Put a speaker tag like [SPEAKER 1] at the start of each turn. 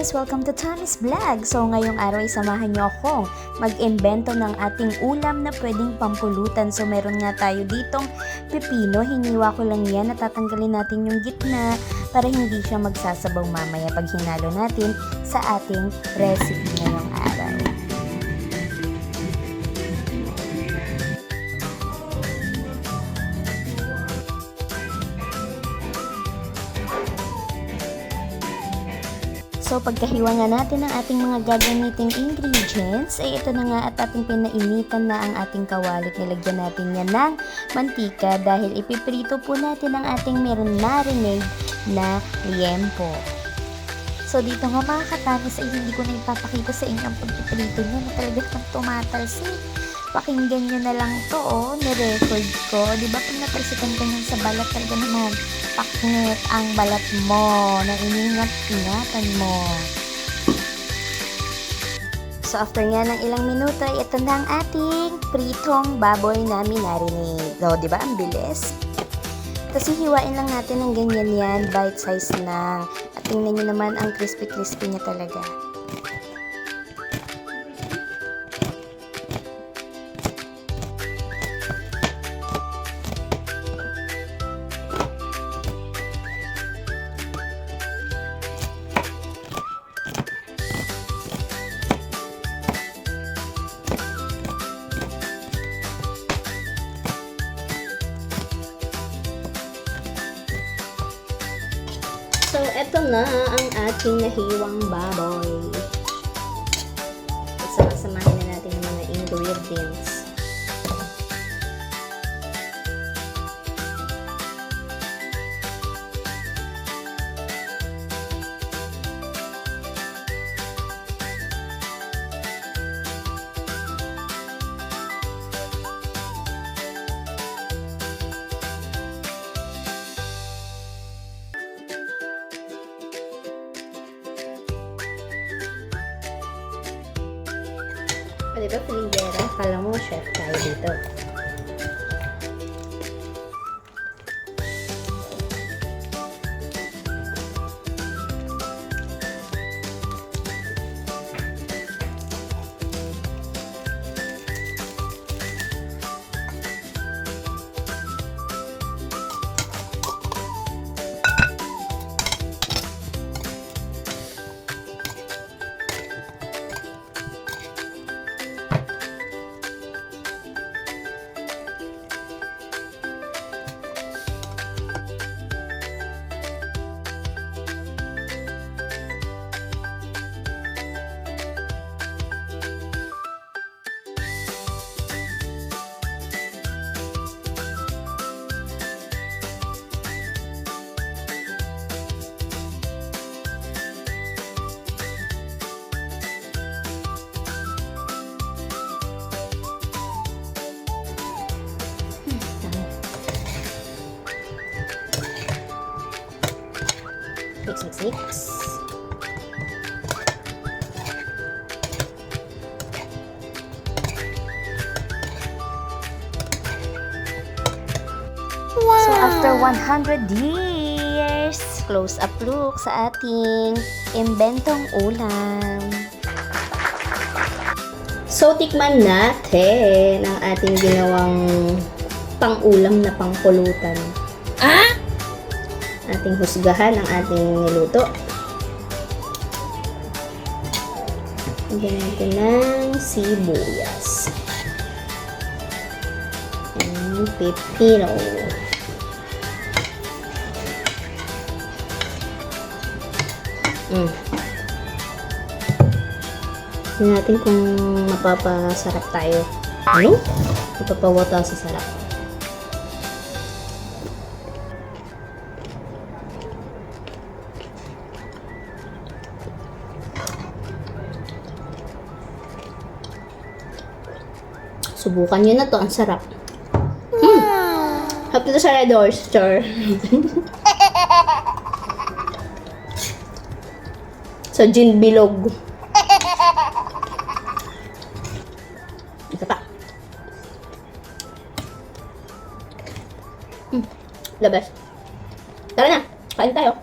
[SPEAKER 1] guys! Welcome to Tommy's Vlog! So ngayong araw ay samahan niyo akong mag-imbento ng ating ulam na pwedeng pampulutan. So meron nga tayo ditong pepino. Hiniwa ko lang yan. Natatanggalin natin yung gitna para hindi siya magsasabaw mamaya pag hinalo natin sa ating recipe ngayong araw. So, pagkahiwa nga natin ang ating mga gagamiting ingredients, ay ito na nga at ating pinainitan na ang ating kawalit. Nilagyan natin yan ng mantika dahil ipiprito po natin ang ating marinade na liempo. So, dito nga mga katanis ay hindi ko na ipapakita sa inyo ang pagpiprito nyo na talagang tumatalsik. Pakinggan nyo na lang to, nirecord ko. Diba pag natalsikan ka sa balat, talaga naman paknit ang balat mo na iningat-ingatan mo. So, after nga ng ilang minuto, ito na ang ating pritong baboy na minarinade. So, diba ang bilis? Tapos, hihiwain lang natin ng ganyan yan, bite size lang. At tingnan nyo naman ang crispy-crispy niya talaga. So, eto na ang ating nahiwang baboy. Samahin na natin yung mga ingredients. Diba, filingera? Kala mo, chef tayo dito. Mix. Wow! So, after 100 years, close-up look sa ating imbentong ulam. So, tikman natin ang ating ginawang pang-ulam na pangpulutan. Ating husgahan ang ating niluto. Lagyan natin ng sibuyas. And pepino. Tignan natin kung mapapasarap tayo. Ano? Mapapawata sa sarap. Subukan nyo na to. Ang sarap. Happy to sa Red Oyster. Sa gin bilog. Ito pa. Labas. Tara na. Kain tayo.